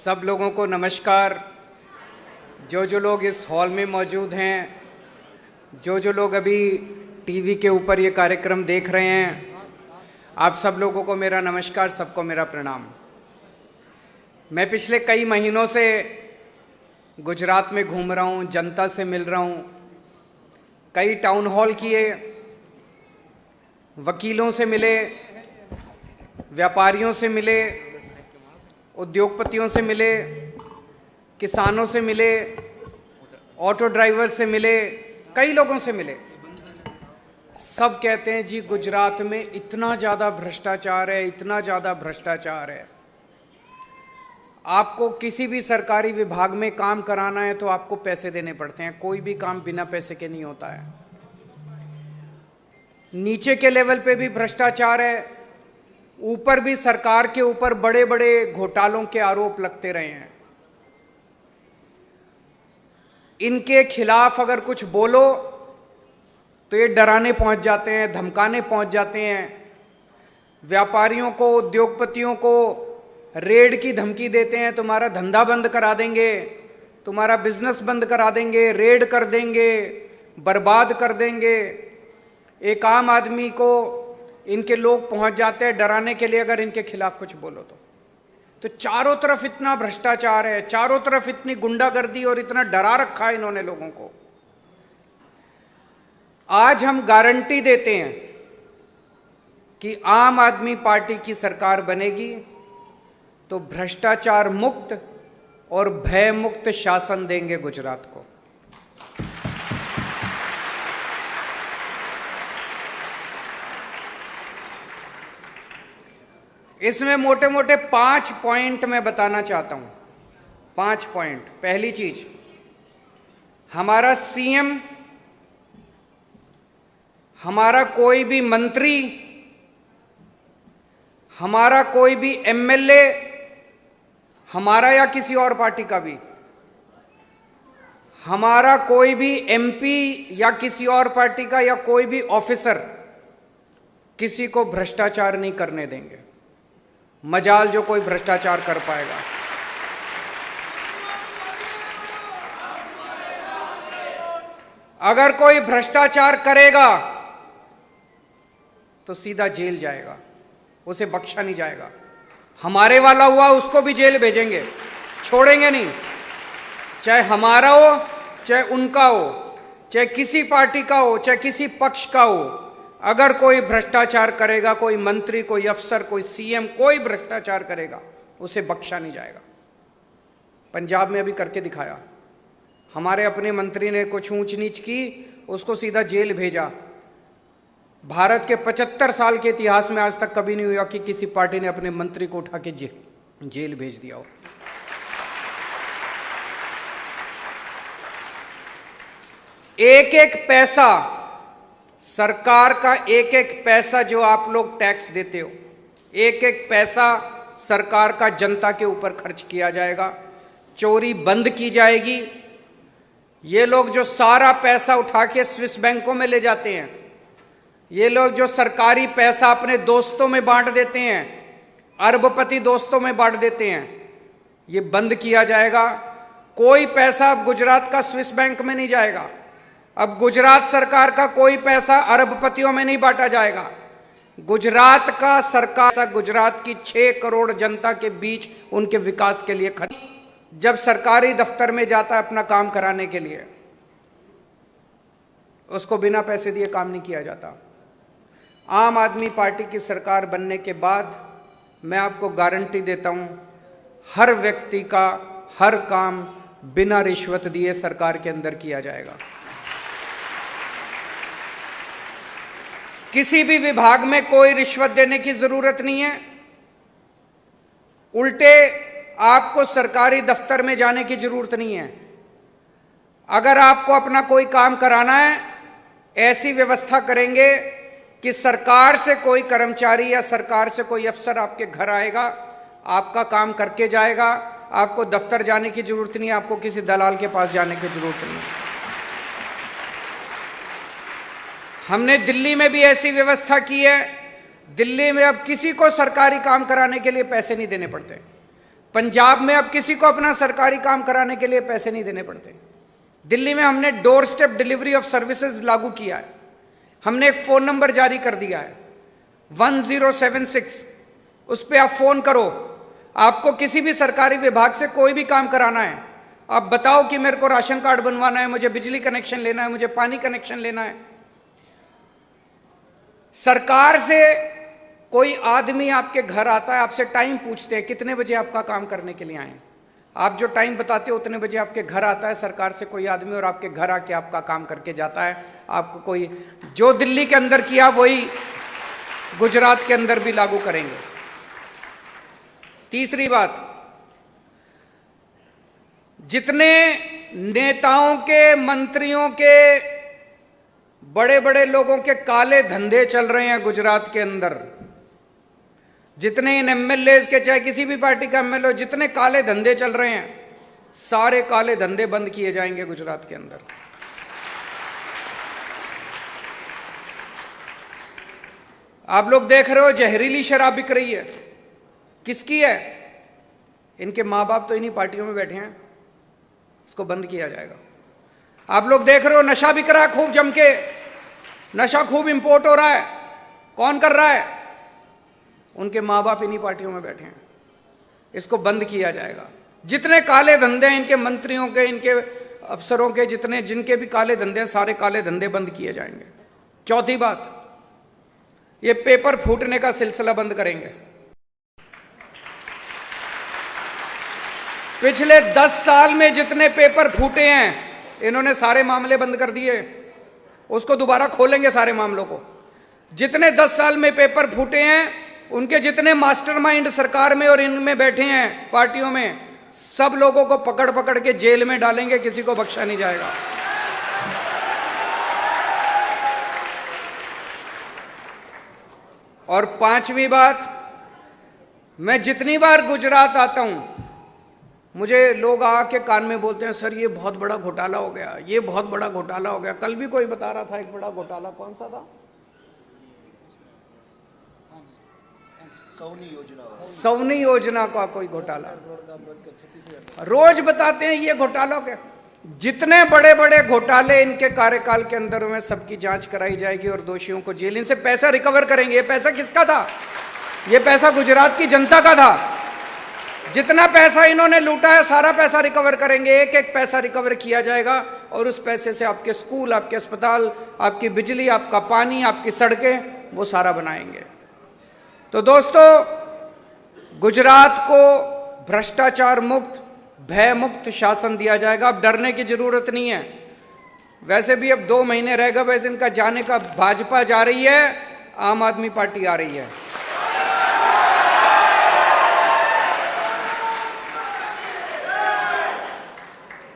सब लोगों को नमस्कार। जो लोग इस हॉल में मौजूद हैं, जो लोग अभी टीवी के ऊपर ये कार्यक्रम देख रहे हैं, आप सब लोगों को मेरा नमस्कार, सबको मेरा प्रणाम। मैं पिछले कई महीनों से गुजरात में घूम रहा हूँ, जनता से मिल रहा हूँ, कई टाउन हॉल किए, वकीलों से मिले, व्यापारियों से मिले, उद्योगपतियों से मिले, किसानों से मिले, ऑटो ड्राइवर से मिले, कई लोगों से मिले। सब कहते हैं जी गुजरात में इतना ज़्यादा भ्रष्टाचार है, इतना ज़्यादा भ्रष्टाचार है। आपको किसी भी सरकारी विभाग में काम कराना है तो आपको पैसे देने पड़ते हैं, कोई भी काम बिना पैसे के नहीं होता है। नीचे के लेवल पे भी भ्रष्टाचार है, ऊपर भी सरकार के ऊपर बड़े बड़े घोटालों के आरोप लगते रहे हैं। इनके खिलाफ अगर कुछ बोलो तो ये डराने पहुंच जाते हैं, धमकाने पहुंच जाते हैं, व्यापारियों को, उद्योगपतियों को रेड की धमकी देते हैं, तुम्हारा धंधा बंद करा देंगे, तुम्हारा बिजनेस बंद करा देंगे, रेड कर देंगे, बर्बाद कर देंगे। एक आम आदमी को इनके लोग पहुंच जाते हैं डराने के लिए अगर इनके खिलाफ कुछ बोलो तो चारों तरफ इतना भ्रष्टाचार है, चारों तरफ इतनी गुंडागर्दी और इतना डरा रखा है इन्होंने लोगों को। आज हम गारंटी देते हैं कि आम आदमी पार्टी की सरकार बनेगी तो भ्रष्टाचार मुक्त और भय मुक्त शासन देंगे गुजरात को। इसमें मोटे मोटे 5 पॉइंट मैं बताना चाहता हूं। 5 पॉइंट। पहली चीज, हमारा सीएम, हमारा कोई भी मंत्री, हमारा कोई भी एमएलए, हमारा या किसी और पार्टी का भी, हमारा कोई भी एमपी या किसी और पार्टी का या कोई भी ऑफिसर किसी को भ्रष्टाचार नहीं करने देंगे। मजाल जो कोई भ्रष्टाचार कर पाएगा। अगर कोई भ्रष्टाचार करेगा तो सीधा जेल जाएगा, उसे बख्शा नहीं जाएगा। हमारे वाला हुआ उसको भी जेल भेजेंगे, छोड़ेंगे नहीं। चाहे हमारा हो, चाहे उनका हो, चाहे किसी पार्टी का हो, चाहे किसी पक्ष का हो, अगर कोई भ्रष्टाचार करेगा, कोई मंत्री, कोई अफसर, कोई सीएम, कोई भ्रष्टाचार करेगा, उसे बख्शा नहीं जाएगा। पंजाब में अभी करके दिखाया, हमारे अपने मंत्री ने कुछ ऊंच नीच की, उसको सीधा जेल भेजा। भारत के 75 साल के इतिहास में आज तक कभी नहीं हुआ कि किसी पार्टी ने अपने मंत्री को उठा के जेल भेज दिया हो। एक एक पैसा, सरकार का एक एक पैसा जो आप लोग टैक्स देते हो, एक एक पैसा सरकार का जनता के ऊपर खर्च किया जाएगा। चोरी बंद की जाएगी। ये लोग जो सारा पैसा उठा के स्विस बैंकों में ले जाते हैं, ये लोग जो सरकारी पैसा अपने दोस्तों में बांट देते हैं, अरबपति दोस्तों में बांट देते हैं, ये बंद किया जाएगा। कोई पैसा अब गुजरात का स्विस बैंक में नहीं जाएगा। अब गुजरात सरकार का कोई पैसा अरबपतियों में नहीं बांटा जाएगा। गुजरात का सरकार गुजरात की 6 करोड़ जनता के बीच उनके विकास के लिए खर्च। जब सरकारी दफ्तर में जाता है अपना काम कराने के लिए, उसको बिना पैसे दिए काम नहीं किया जाता। आम आदमी पार्टी की सरकार बनने के बाद मैं आपको गारंटी देता हूं, हर व्यक्ति का हर काम बिना रिश्वत दिए सरकार के अंदर किया जाएगा। किसी भी विभाग में कोई रिश्वत देने की जरूरत नहीं है। उल्टे आपको सरकारी दफ्तर में जाने की जरूरत नहीं है। अगर आपको अपना कोई काम कराना है, ऐसी व्यवस्था करेंगे कि सरकार से कोई कर्मचारी या सरकार से कोई अफसर आपके घर आएगा, आपका काम करके जाएगा। आपको दफ्तर जाने की जरूरत नहीं है, आपको किसी दलाल के पास जाने की जरूरत नहीं है। हमने दिल्ली में भी ऐसी व्यवस्था की है। दिल्ली में अब किसी को सरकारी काम कराने के लिए पैसे नहीं देने पड़ते। पंजाब में अब किसी को अपना सरकारी काम कराने के लिए पैसे नहीं देने पड़ते। दिल्ली में हमने door step delivery of services लागू किया है। हमने एक फोन नंबर जारी कर दिया है 1076, उस पर आप फोन करो। आपको किसी भी सरकारी विभाग से कोई भी काम कराना है, आप बताओ कि मेरे को राशन कार्ड बनवाना है, मुझे बिजली कनेक्शन लेना है, मुझे पानी कनेक्शन लेना है। सरकार से कोई आदमी आपके घर आता है, आपसे टाइम पूछते हैं कितने बजे आपका काम करने के लिए आए। आप जो टाइम बताते हो उतने बजे आपके घर आता है सरकार से कोई आदमी, और आपके घर आके आपका काम करके जाता है। आपको कोई जो दिल्ली के अंदर किया वही गुजरात के अंदर भी लागू करेंगे। तीसरी बात, जितने नेताओं के, मंत्रियों के, बड़े बड़े लोगों के काले धंधे चल रहे हैं गुजरात के अंदर, जितने इन एमएलए के, चाहे किसी भी पार्टी का एमएलए, जितने काले धंधे चल रहे हैं, सारे काले धंधे बंद किए जाएंगे गुजरात के अंदर। आप लोग देख रहे हो जहरीली शराब बिक रही है, किसकी है? इनके मां बाप तो इन्हीं पार्टियों में बैठे हैं, इसको बंद किया जाएगा। आप लोग देख रहे हो नशा बिक रहा है खूब जम के, नशा खूब इंपोर्ट हो रहा है, कौन कर रहा है? उनके मां बाप इन्हीं पार्टियों में बैठे हैं, इसको बंद किया जाएगा। जितने काले धंधे हैं इनके मंत्रियों के, इनके अफसरों के, जितने जिनके भी काले धंधे हैं, सारे काले धंधे बंद किए जाएंगे। चौथी बात, ये पेपर फूटने का सिलसिला बंद करेंगे। पिछले 10 साल में जितने पेपर फूटे हैं इन्होंने सारे मामले बंद कर दिए, उसको दोबारा खोलेंगे सारे मामलों को। जितने 10 साल में पेपर फूटे हैं, उनके जितने मास्टरमाइंड सरकार में और इनमें बैठे हैं पार्टियों में, सब लोगों को पकड़ पकड़ के जेल में डालेंगे, किसी को बख्शा नहीं जाएगा। और पांचवी बात, मैं जितनी बार गुजरात आता हूं, मुझे लोग आके कान में बोलते हैं, सर ये बहुत बड़ा घोटाला हो गया, ये बहुत बड़ा घोटाला हो गया। कल भी कोई बता रहा था एक बड़ा घोटाला, कौन सा था? सवनी योजना का कोई घोटाला। रोज बताते हैं ये घोटाला क्या। जितने बड़े बड़े घोटाले इनके कार्यकाल के अंदर में, सबकी जांच कराई जाएगी और दोषियों को जेल, इनसे पैसा रिकवर करेंगे। ये पैसा किसका था? ये पैसा गुजरात की जनता का था। जितना पैसा इन्होंने लूटा है सारा पैसा रिकवर करेंगे, एक एक पैसा रिकवर किया जाएगा, और उस पैसे से आपके स्कूल, आपके अस्पताल, आपकी बिजली, आपका पानी, आपकी सड़कें, वो सारा बनाएंगे। तो दोस्तों, गुजरात को भ्रष्टाचार मुक्त, भय मुक्त शासन दिया जाएगा। अब डरने की जरूरत नहीं है। वैसे भी अब 2 महीने रह गए, वैसे इनका जाने का, भाजपा जा रही है, आम आदमी पार्टी आ रही है।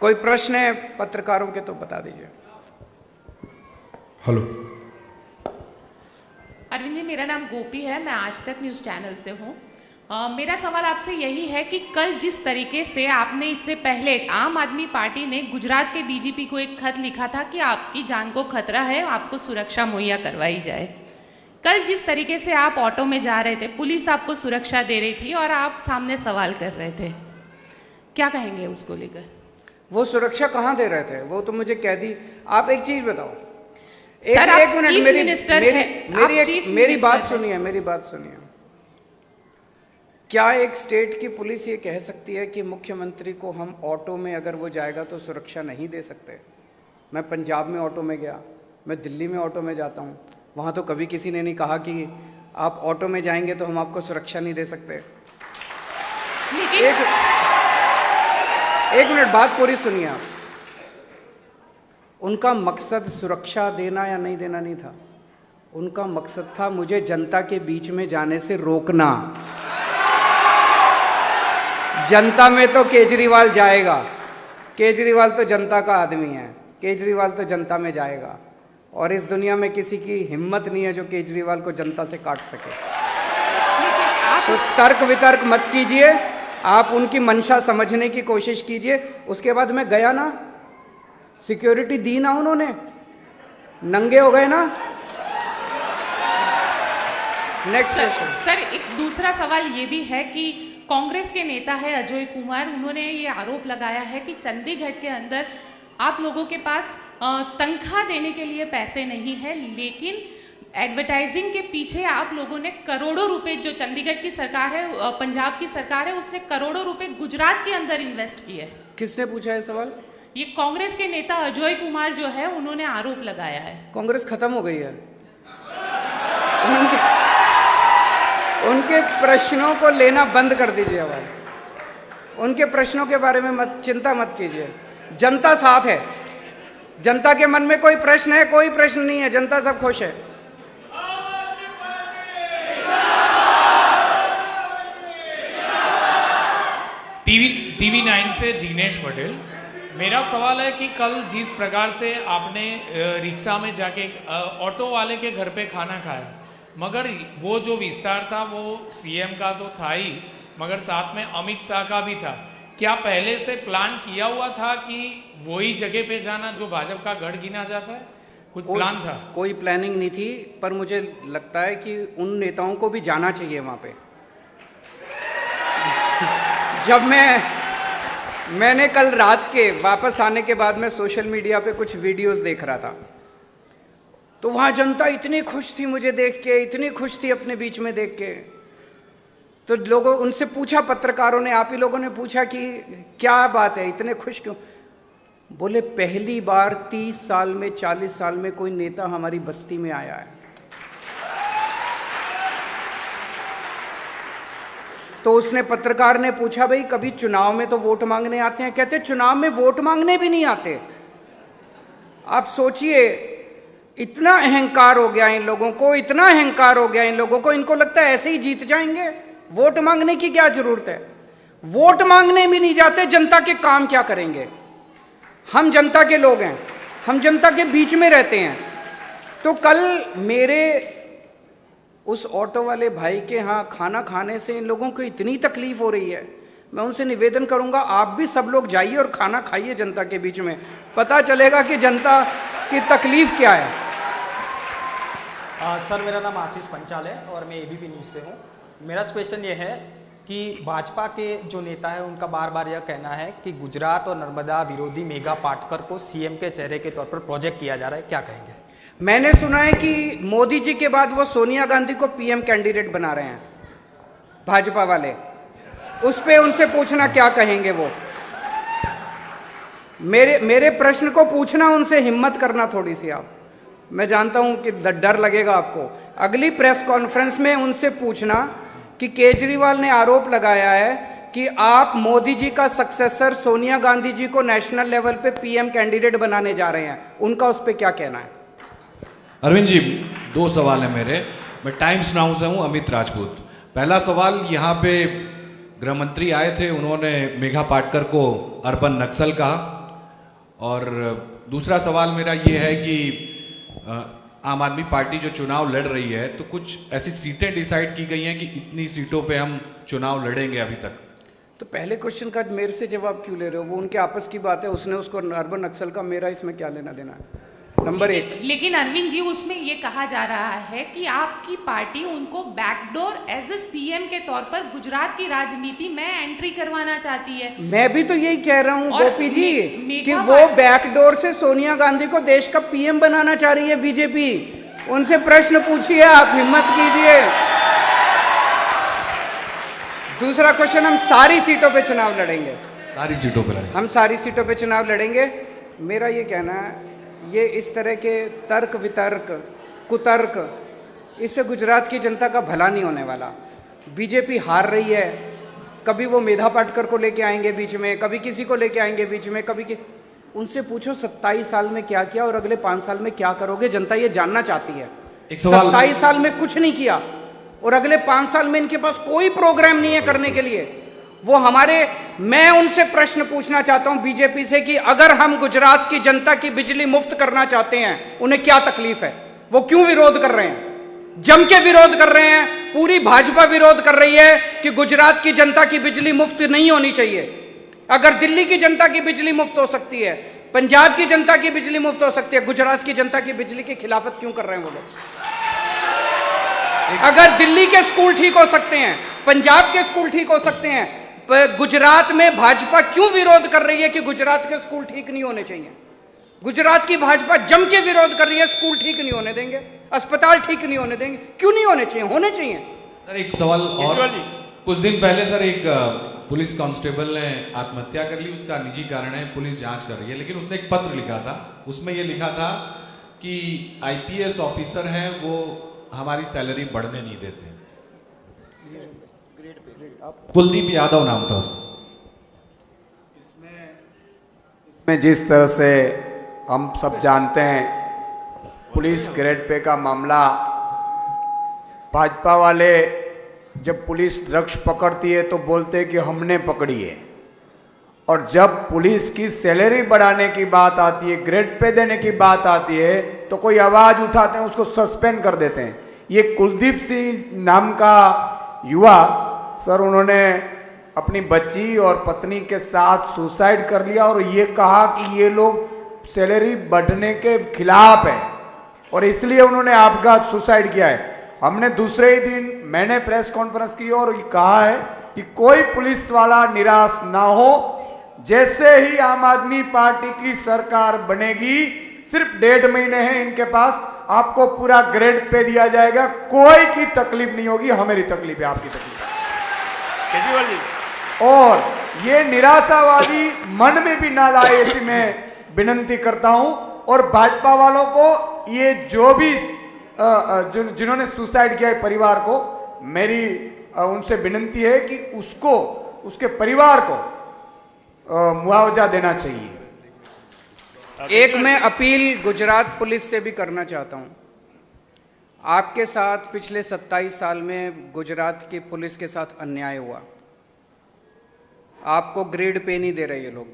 कोई प्रश्न है पत्रकारों के तो बता दीजिए। हेलो अरविंद जी, मेरा नाम गोपी है, मैं आज तक न्यूज़ चैनल से हूँ। मेरा सवाल आपसे यही है कि कल जिस तरीके से आपने, इससे पहले आम आदमी पार्टी ने गुजरात के डीजीपी को एक खत लिखा था कि आपकी जान को खतरा है, आपको सुरक्षा मुहैया करवाई जाए। कल जिस तरीके से आप ऑटो में जा रहे थे, पुलिस आपको सुरक्षा दे रही थी और आप सामने सवाल कर रहे थे, क्या कहेंगे उसको लेकर? वो सुरक्षा कहाँ दे रहे थे? वो तो मुझे कह दी। आप एक चीज बताओ, एक मिनट, मेरी बात सुनिए, मेरी बात सुनिए। क्या एक स्टेट की पुलिस ये कह सकती है कि मुख्यमंत्री को हम ऑटो में, अगर वो जाएगा तो सुरक्षा नहीं दे सकते? मैं पंजाब में ऑटो में गया, मैं दिल्ली में ऑटो में जाता हूँ, वहाँ तो कभी किसी ने नहीं कहा कि आप ऑटो में जाएंगे तो हम आपको सुरक्षा नहीं दे सकते। एक मिनट, बात पूरी सुनिए आप। उनका मकसद सुरक्षा देना या नहीं देना नहीं था, उनका मकसद था मुझे जनता के बीच में जाने से रोकना। जनता में तो केजरीवाल जाएगा, केजरीवाल तो जनता का आदमी है, केजरीवाल तो जनता में जाएगा, और इस दुनिया में किसी की हिम्मत नहीं है जो केजरीवाल को जनता से काट सके। तो तर्क वितर्क मत कीजिए, आप उनकी मंशा समझने की कोशिश कीजिए। उसके बाद मैं गया ना, सिक्योरिटी दी ना उन्होंने, नंगे हो गए ना। Next question. सर, एक दूसरा सवाल ये भी है कि कांग्रेस के नेता है अजय कुमार, उन्होंने ये आरोप लगाया है कि चंडीगढ़ के अंदर आप लोगों के पास तनख्वाह देने के लिए पैसे नहीं है, लेकिन एडवर्टाइजिंग के पीछे आप लोगों ने करोड़ों रुपए, जो चंडीगढ़ की सरकार है, पंजाब की सरकार है, उसने करोड़ों रुपए गुजरात के अंदर इन्वेस्ट किए। किसने पूछा है सवाल? ये कांग्रेस के नेता अजय कुमार जो है, उन्होंने आरोप लगाया है। कांग्रेस खत्म हो गई है। उनके प्रश्नों को लेना बंद कर दीजिए। अब उनके प्रश्नों के बारे में चिंता मत कीजिए। जनता साथ है। जनता के मन में कोई प्रश्न है? कोई प्रश्न नहीं है। जनता सब खुश है। टीवी 9 से जिग्नेश पटेल। मेरा सवाल है कि कल जिस प्रकार से आपने रिक्शा में जाके ऑटो वाले के घर पे खाना खाया, मगर वो जो विस्तार था वो सीएम का तो था ही, मगर साथ में अमित शाह का भी था। क्या पहले से प्लान किया हुआ था कि वही जगह पे जाना जो भाजपा का गढ़ गिना जाता है? कुछ प्लान था? कोई प्लानिंग नहीं थी, पर मुझे लगता है कि उन नेताओं को भी जाना चाहिए वहां पे। जब मैंने कल रात के वापस आने के बाद में सोशल मीडिया पे कुछ वीडियोस देख रहा था, तो वहां जनता इतनी खुश थी मुझे देख के, इतनी खुश थी अपने बीच में देख के। तो लोगों उनसे पूछा, पत्रकारों ने, आप ही लोगों ने पूछा कि क्या बात है, इतने खुश क्यों? बोले पहली बार 30 साल में, 40 साल में कोई नेता हमारी बस्ती में आया है। तो उसने, पत्रकार ने पूछा, भाई कभी चुनाव में तो वोट मांगने आते हैं? कहते चुनाव में वोट मांगने भी नहीं आते। आप सोचिए, इतना अहंकार हो गया इन लोगों को, इतना अहंकार हो गया इन लोगों को, इनको लगता है ऐसे ही जीत जाएंगे। वोट मांगने की क्या जरूरत है? वोट मांगने भी नहीं जाते, जनता के काम क्या करेंगे? हम जनता के लोग हैं, हम जनता के बीच में रहते हैं। तो कल मेरे उस ऑटो वाले भाई के यहाँ खाना खाने से इन लोगों को इतनी तकलीफ हो रही है। मैं उनसे निवेदन करूंगा, आप भी सब लोग जाइए और खाना खाइए जनता के बीच में, पता चलेगा कि जनता की तकलीफ क्या है। सर, मेरा नाम आशीष पंचाल है और मैं एबीपी न्यूज़ से हूँ। मेरा क्वेश्चन ये है कि भाजपा के जो नेता है उनका बार बार यह कहना है कि गुजरात और नर्मदा विरोधी मेघा पाटकर को सीएम के चेहरे के तौर पर प्रोजेक्ट किया जा रहा है, क्या कहेंगे? मैंने सुना है कि मोदी जी के बाद वो सोनिया गांधी को पीएम कैंडिडेट बना रहे हैं भाजपा वाले। उस पे उनसे पूछना क्या कहेंगे वो। मेरे प्रश्न को पूछना, उनसे हिम्मत करना थोड़ी सी आप। मैं जानता हूं कि डर लगेगा आपको। अगली प्रेस कॉन्फ्रेंस में उनसे पूछना कि केजरीवाल ने आरोप लगाया है कि आप मोदी जी का सक्सेसर सोनिया गांधी जी को नेशनल लेवल पे पीएम कैंडिडेट बनाने जा रहे हैं, उनका उस पर क्या कहना है? अरविंद जी, 2 सवाल है मेरे। मैं टाइम्स नाउ से हूं, अमित राजपूत। पहला सवाल, यहाँ पे गृह मंत्री आए थे, उन्होंने मेघा पाटकर को अर्बन नक्सल कहा। और दूसरा सवाल मेरा ये है कि आम आदमी पार्टी जो चुनाव लड़ रही है, तो कुछ ऐसी सीटें डिसाइड की गई हैं कि इतनी सीटों पे हम चुनाव लड़ेंगे अभी तक। तो पहले क्वेश्चन का मेरे से जवाब क्यों ले रहे हो? वो उनके आपस की बात है, उसने उसको अर्बन नक्सल का, मेरा इसमें क्या लेना देना है? नंबर 1। लेकिन अरविंद जी, उसमें ये कहा जा रहा है कि आपकी पार्टी उनको बैकडोर एज ए सीएम के तौर पर गुजरात की राजनीति में एंट्री करवाना चाहती है। मैं भी तो यही कह रहा हूँ गोपी जी कि वो बैकडोर से सोनिया गांधी को देश का पीएम बनाना चाह रही है बीजेपी। उनसे प्रश्न पूछिए, आप हिम्मत कीजिए। दूसरा क्वेश्चन, हम सारी सीटों पे चुनाव लड़ेंगे। सारी सीटों पे लड़ेंगे? हम सारी सीटों पे चुनाव लड़ेंगे। मेरा ये कहना है, ये इस तरह के तर्क वितर्क कुतर्क, इससे गुजरात की जनता का भला नहीं होने वाला। बीजेपी हार रही है, कभी वो मेधा पाटकर को लेके आएंगे बीच में, कभी किसी को लेके आएंगे बीच में, कभी उनसे पूछो 27 साल में क्या किया और अगले 5 साल में क्या करोगे। जनता ये जानना चाहती है। 27 साल में कुछ नहीं किया और अगले 5 साल में इनके पास कोई प्रोग्राम नहीं है करने के लिए। वो मैं उनसे प्रश्न पूछना चाहता हूं बीजेपी से कि अगर हम गुजरात की जनता की बिजली मुफ्त करना चाहते हैं, उन्हें क्या तकलीफ है? वो क्यों विरोध कर रहे हैं? जम के विरोध कर रहे हैं। पूरी भाजपा विरोध कर रही है कि गुजरात की जनता की बिजली मुफ्त नहीं होनी चाहिए। अगर दिल्ली की जनता की बिजली मुफ्त हो सकती है, पंजाब की जनता की बिजली मुफ्त हो सकती है, गुजरात की जनता की बिजली की खिलाफत क्यों कर रहे हैं वो लोग? अगर दिल्ली के स्कूल ठीक हो सकते हैं, पंजाब के स्कूल ठीक हो सकते हैं, पर गुजरात में भाजपा क्यों विरोध कर रही है कि गुजरात के स्कूल ठीक नहीं होने चाहिए? गुजरात की भाजपा जम के विरोध कर रही है, स्कूल ठीक नहीं होने देंगे, अस्पताल ठीक नहीं होने देंगे। क्यों नहीं होने चाहिए? होने चाहिए। सर एक सवाल और, कुछ दिन पहले सर एक पुलिस कांस्टेबल ने आत्महत्या कर ली, उसका निजी कारण है, पुलिस जांच कर रही है, लेकिन उसने एक पत्र लिखा था, उसमें यह लिखा था कि आईपीएस ऑफिसर हैं वो हमारी सैलरी बढ़ने नहीं देते। कुलदीप यादव नाम था उसका। इसमें जिस तरह से हम सब जानते हैं पुलिस ग्रेड पे का मामला, भाजपा वाले जब पुलिस ड्रग्स पकड़ती है तो बोलते हैं कि हमने पकड़ी है, और जब पुलिस की सैलरी बढ़ाने की बात आती है, ग्रेड पे देने की बात आती है, तो कोई आवाज उठाते हैं, उसको सस्पेंड कर देते हैं। ये कुलदीप सिंह नाम का युवा सर, उन्होंने अपनी बच्ची और पत्नी के साथ सुसाइड कर लिया और ये कहा कि ये लोग सैलरी बढ़ने के खिलाफ है और इसलिए उन्होंने आपघात सुसाइड किया है। हमने दूसरे ही दिन मैंने प्रेस कॉन्फ्रेंस की और कहा है कि कोई पुलिस वाला निराश ना हो, जैसे ही आम आदमी पार्टी की सरकार बनेगी, सिर्फ 1.5 महीने हैं इनके पास, आपको पूरा ग्रेड पे दिया जाएगा, कोई की तकलीफ नहीं होगी, हमारी तकलीफ है, आपकी तकलीफ है केजरीवाल जी। और ये निराशावादी मन में भी ना लाए, ऐसी मैं विनती करता हूं। और भाजपा वालों को ये जो भी जिन्होंने सुसाइड किया है परिवार को, मेरी उनसे विनती है कि उसको, उसके परिवार को मुआवजा देना चाहिए। एक मैं अपील गुजरात पुलिस से भी करना चाहता हूं। आपके साथ पिछले 27 साल में गुजरात की पुलिस के साथ अन्याय हुआ, आपको ग्रेड पे नहीं दे रहे ये लोग।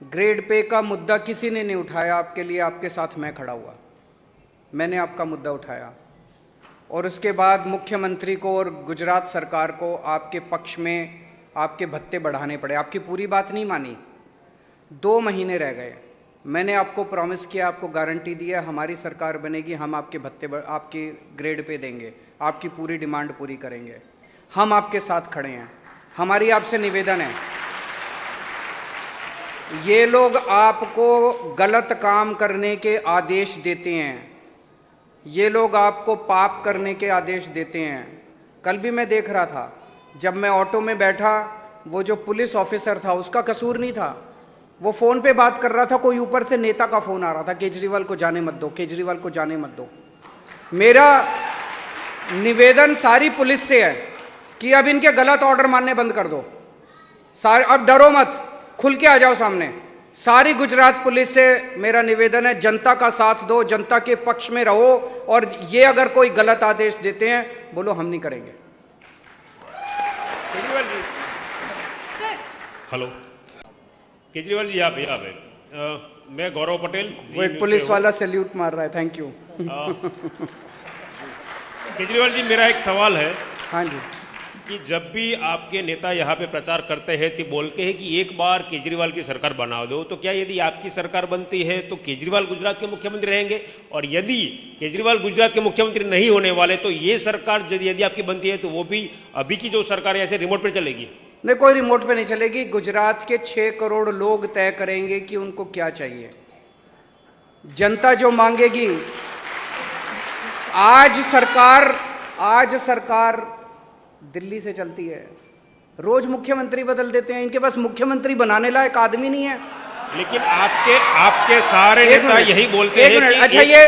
ग्रेड पे का मुद्दा किसी ने नहीं उठाया आपके लिए, आपके साथ मैं खड़ा हुआ, मैंने आपका मुद्दा उठाया और उसके बाद मुख्यमंत्री को और गुजरात सरकार को आपके पक्ष में आपके भत्ते बढ़ाने पड़े। आपकी पूरी बात नहीं मानी, 2 महीने रह गए। मैंने आपको प्रॉमिस किया, आपको गारंटी दिया, हमारी सरकार बनेगी, हम आपके भत्ते आपकी ग्रेड पे देंगे, आपकी पूरी डिमांड पूरी करेंगे। हम आपके साथ खड़े हैं। हमारी आपसे निवेदन है, ये लोग आपको गलत काम करने के आदेश देते हैं, ये लोग आपको पाप करने के आदेश देते हैं। कल भी मैं देख रहा था, जब मैं ऑटो में बैठा, वो जो पुलिस ऑफिसर था उसका कसूर नहीं था, वो फ़ोन पे बात कर रहा था, कोई ऊपर से नेता का फ़ोन आ रहा था, केजरीवाल को जाने मत दो, केजरीवाल को जाने मत दो। मेरा निवेदन सारी पुलिस से है कि अब इनके गलत ऑर्डर मानने बंद कर दो। सारे अब डरो मत, खुल के आ जाओ सामने। सारी गुजरात पुलिस से मेरा निवेदन है, जनता का साथ दो, जनता के पक्ष में रहो, और ये अगर कोई गलत आदेश देते हैं, बोलो हम नहीं करेंगे। केजरीवाल जी, हेलो केजरीवाल जी, यहाँ पे मैं गौरव पटेल। वो एक पुलिस वाला सैल्यूट मार रहा है, थैंक यू। केजरीवाल जी, मेरा एक सवाल है। हाँ जी। कि जब भी आपके नेता यहाँ पे प्रचार करते हैं तो बोलते हैं कि एक बार केजरीवाल की सरकार बना दो, तो क्या यदि आपकी सरकार बनती है तो केजरीवाल गुजरात के मुख्यमंत्री रहेंगे? और यदि केजरीवाल गुजरात के मुख्यमंत्री नहीं होने वाले तो ये सरकार यदि आपकी बनती है तो वो भी अभी की जो सरकार है ऐसे रिमोट पे चलेगी? नहीं, कोई रिमोट पे नहीं चलेगी। गुजरात के 6 करोड़ लोग तय करेंगे कि उनको क्या चाहिए। जनता जो मांगेगी, आज सरकार दिल्ली से चलती है, रोज मुख्यमंत्री बदल देते हैं, इनके पास मुख्यमंत्री बनाने लायक आदमी नहीं है। लेकिन आपके सारे नेता यही बोलते हैं कि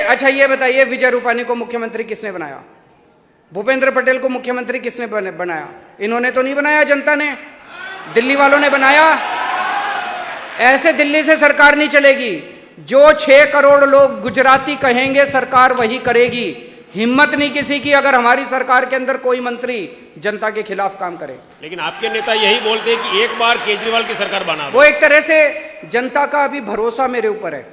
अच्छा ये बताइए, विजय रूपानी को मुख्यमंत्री किसने बनाया? भूपेंद्र पटेल को मुख्यमंत्री किसने बनाया? इन्होंने तो नहीं बनाया, जनता ने, दिल्ली वालों ने बनाया। ऐसे दिल्ली से सरकार नहीं चलेगी। जो 6 करोड़ लोग गुजराती कहेंगे, सरकार वही करेगी। हिम्मत नहीं किसी की अगर हमारी सरकार के अंदर कोई मंत्री जनता के खिलाफ काम करे। लेकिन आपके नेता यही बोलते हैं कि एक बार केजरीवाल की सरकार बना दो। वो एक तरह से जनता का अभी भरोसा मेरे ऊपर है।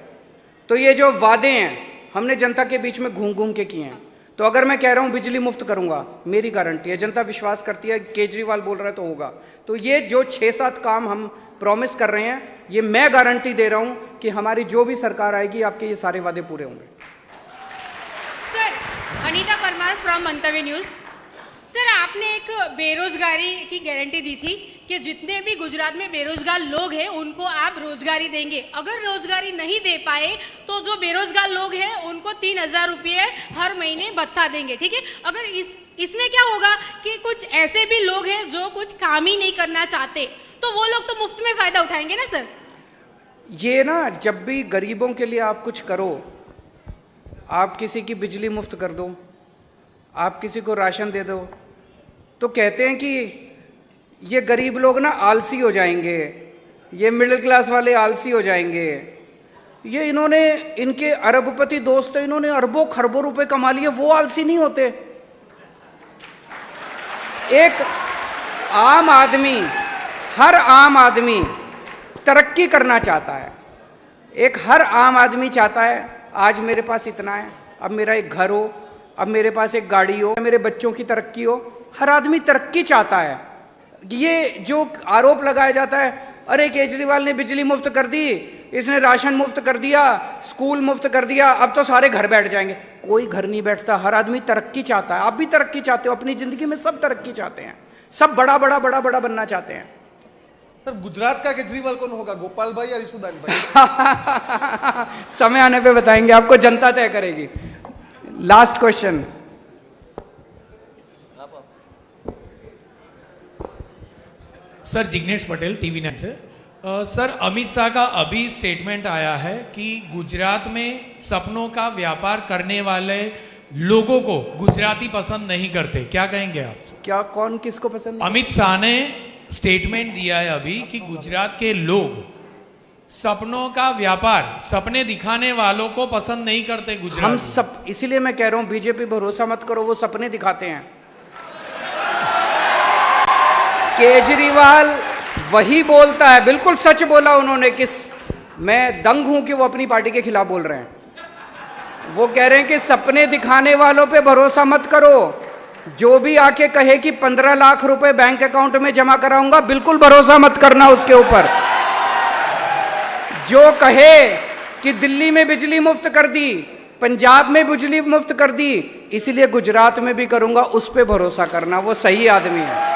तो ये जो वादे हैं हमने जनता के बीच में घूम घूम के किए हैं। तो अगर मैं कह रहा हूं बिजली मुफ्त करूंगा, मेरी गारंटी है, जनता विश्वास करती है, केजरीवाल बोल रहा है तो होगा। तो ये जो 6-7 काम हम प्रॉमिस कर रहे हैं, ये मैं गारंटी दे रहा हूं कि हमारी जो भी सरकार आएगी, आपके ये सारे वादे पूरे होंगे। Anita Parmar from Mantavya News. Sir आपने एक बेरोजगारी की गारंटी दी थी कि जितने भी गुजरात में बेरोजगार लोग हैं उनको आप रोजगारी देंगे। अगर रोजगारी नहीं दे पाए तो जो बेरोजगार लोग हैं उनको 3,000 रुपये हर महीने भत्ता देंगे, ठीक है। अगर इसमें क्या होगा कि कुछ ऐसे भी लोग हैं जो कुछ काम ही नहीं करना चाहते, तो वो लोग तो मुफ्त में फायदा उठाएंगे ना सर। ये ना, जब भी गरीबों के लिए आप कुछ करो, आप किसी की बिजली मुफ्त कर दो, आप किसी को राशन दे दो, तो कहते हैं कि ये गरीब लोग ना आलसी हो जाएंगे, ये मिडिल क्लास वाले आलसी हो जाएंगे। ये इन्होंने, इनके अरबपति दोस्त, इन्होंने अरबों खरबों रुपए कमा लिए, वो आलसी नहीं होते। एक आम आदमी, हर आम आदमी तरक्की करना चाहता है। एक हर आम आदमी चाहता है आज मेरे पास इतना है, अब मेरा एक घर हो, अब मेरे पास एक गाड़ी हो, मेरे बच्चों की तरक्की हो। हर आदमी तरक्की चाहता है। ये जो आरोप लगाया जाता है, अरे केजरीवाल ने बिजली मुफ्त कर दी, इसने राशन मुफ्त कर दिया, स्कूल मुफ्त कर दिया, अब तो सारे घर बैठ जाएंगे। कोई घर नहीं बैठता, हर आदमी तरक्की चाहता है। आप भी तरक्की चाहते हो अपनी जिंदगी में, सब तरक्की चाहते हैं, सब बड़ा बड़ा बड़ा बड़ा बनना चाहते हैं। सर गुजरात का केजरीवाल कौन होगा, गोपाल भाई या रिशुदान भाई? समय आने पे बताएंगे, आपको जनता तय करेगी। Last question. Sir Jignesh Patel, TV 9 से। सर अमित शाह का अभी स्टेटमेंट आया है कि गुजरात में सपनों का व्यापार करने वाले लोगों को गुजराती पसंद नहीं करते, क्या कहेंगे आप? क्या, कौन किसको पसंद? अमित शाह ने स्टेटमेंट दिया है अभी कि गुजरात के लोग सपनों का व्यापार, सपने दिखाने वालों को पसंद नहीं करते गुजरात। हम सब, इसीलिए मैं कह रहा हूं बीजेपी भरोसा मत करो, वो सपने दिखाते हैं। केजरीवाल वही बोलता है, बिल्कुल सच बोला उन्होंने कि मैं दंग हूं कि वो अपनी पार्टी के खिलाफ बोल रहे हैं। वो कह रहे हैं कि सपने दिखाने वालों पे भरोसा मत करो, जो भी आके कहे कि 15 लाख रुपए बैंक अकाउंट में जमा कराऊंगा, बिल्कुल भरोसा मत करना उसके ऊपर। जो कहे कि दिल्ली में बिजली मुफ्त कर दी, पंजाब में बिजली मुफ्त कर दी, इसलिए गुजरात में भी करूंगा, उस पे भरोसा करना, वो सही आदमी है।